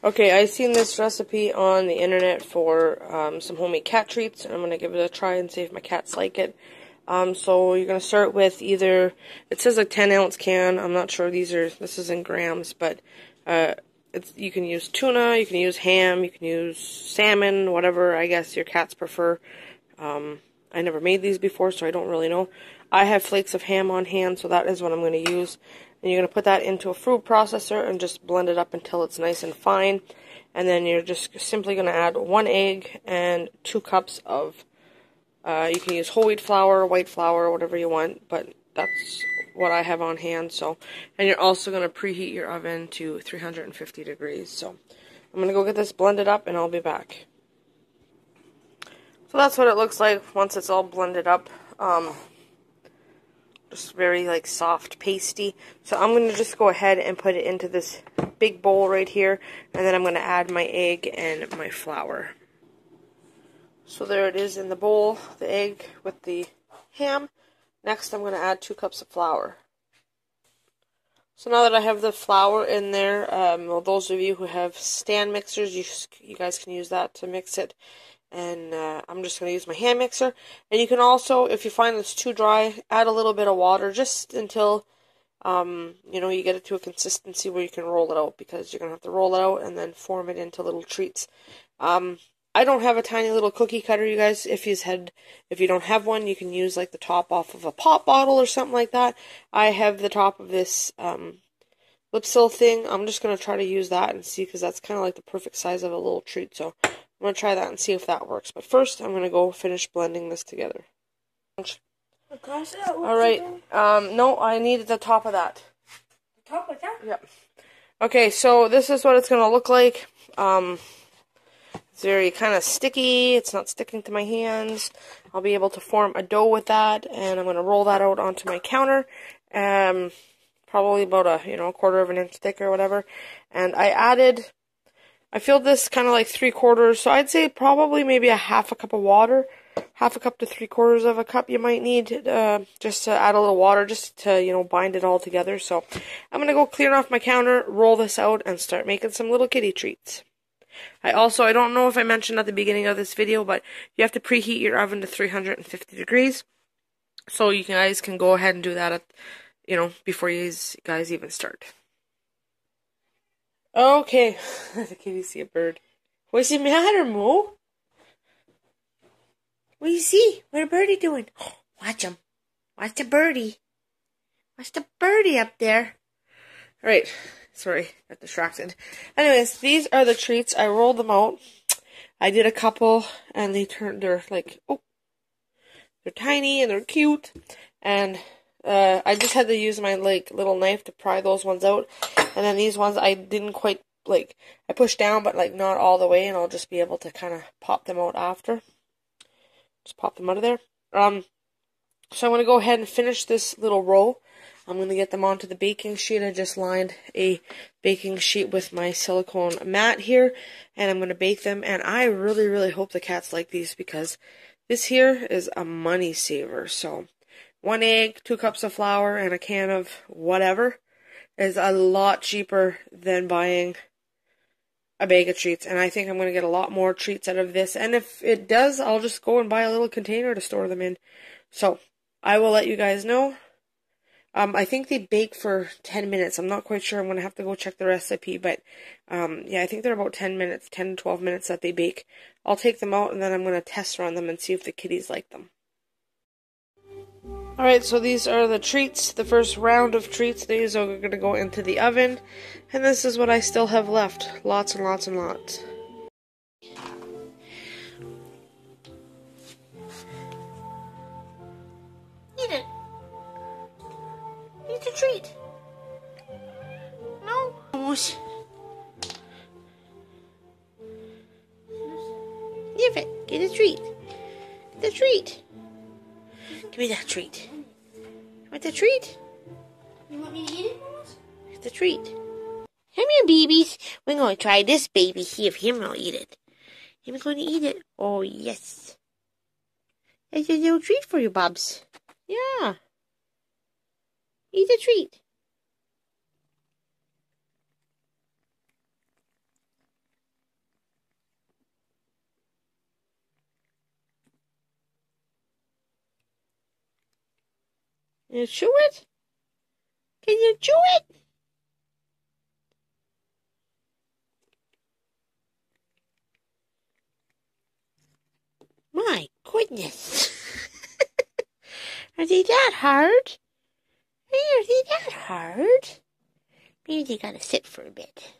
Okay, I seen this recipe on the internet for some homemade cat treats, and I'm going to give it a try and see if my cats like it. So you're going to start with either, it says a 10-ounce can, I'm not sure this is in grams, but you can use tuna, you can use ham, you can use salmon, whatever I guess your cats prefer. I never made these before, so I don't really know. I have flakes of ham on hand, so that is what I'm going to use. And you're going to put that into a food processor and just blend it up until it's nice and fine. And then you're just simply going to add 1 egg and 2 cups of, you can use whole wheat flour, white flour, whatever you want, but that's what I have on hand. So, and you're also going to preheat your oven to 350 degrees. So I'm going to go get this blended up and I'll be back. So that's what it looks like once it's all blended up. Just very like soft pasty. So I'm going to just go ahead and put it into this big bowl right here, and then I'm going to add my egg and my flour. So there it is in the bowl, the egg with the ham. Next I'm going to add 2 cups of flour. So now that I have the flour in there, well, those of you who have stand mixers, you guys can use that to mix it. And I'm just going to use my hand mixer. And you can also, if you find it's too dry, add a little bit of water just until, you know, you get it to a consistency where you can roll it out, because you're going to have to roll it out and then form it into little treats. I don't have a tiny little cookie cutter, you guys. If you don't have one, you can use like the top off of a pop bottle or something like that. I have the top of this lip seal thing. I'm just going to try to use that and see, because that's kind of like the perfect size of a little treat. So I'm going to try that and see if that works. But first, I'm going to go finish blending this together. Alright, no, I needed the top of that. The top of that? Yep. Okay, so this is what it's going to look like. It's very kind of sticky. It's not sticking to my hands. I'll be able to form a dough with that, and I'm going to roll that out onto my counter. Probably about a 1/4 of an inch thick or whatever. And I filled this kind of like 3/4, so I'd say probably maybe a 1/2 cup of water. 1/2 cup to 3/4 of a cup you might need, just to add a little water, just to, bind it all together. So I'm going to go clear off my counter, roll this out, and start making some little kitty treats. I don't know if I mentioned at the beginning of this video, but you have to preheat your oven to 350 degrees. So you guys can go ahead and do that before you guys even start. Okay, the kitty see a bird. What's the matter, Mo? What do you see? What a birdie doing? Oh, watch him. Watch the birdie. Watch the birdie up there. Alright, sorry, got distracted. Anyways, these are the treats. I rolled them out. I did a couple, and they're like, they're tiny and they're cute. And I just had to use my little knife to pry those ones out. And then these ones I didn't quite I pushed down, but not all the way, and I'll just be able to kind of pop them out after. Just pop them out of there. So I'm going to go ahead and finish this little roll. I'm going to get them onto the baking sheet. I just lined a baking sheet with my silicone mat here, and I'm going to bake them. And I really, really hope the cats like these, because this here is a money saver. So 1 egg, 2 cups of flour, and a can of whatever is a lot cheaper than buying a bag of treats. And I think I'm going to get a lot more treats out of this. And if it does, I'll just go and buy a little container to store them in. So I will let you guys know. I think they bake for 10 minutes. I'm not quite sure. I'm going to have to go check the recipe. But yeah, I think they're about 10 minutes, 10 to 12 minutes that they bake. I'll take them out, and then I'm going to test run them and see if the kitties like them. Alright, so these are the treats, the first round of treats. These are going to go into the oven, and this is what I still have left. Lots and lots and lots. Eat it. Eat the treat. No? Almost. Give it. Get a treat. Get the treat. Give me that treat. You want the treat? You want me to eat it, Mama? Get the treat. Come here, babies. We're going to try this baby, see if him will eat it. Him going to eat it. Oh, yes. It's a little treat for you, Bubs. Yeah. Eat the treat. You chew it? Can you chew it? My goodness. Are they that hard? Are they that hard? Maybe they gotta sit for a bit.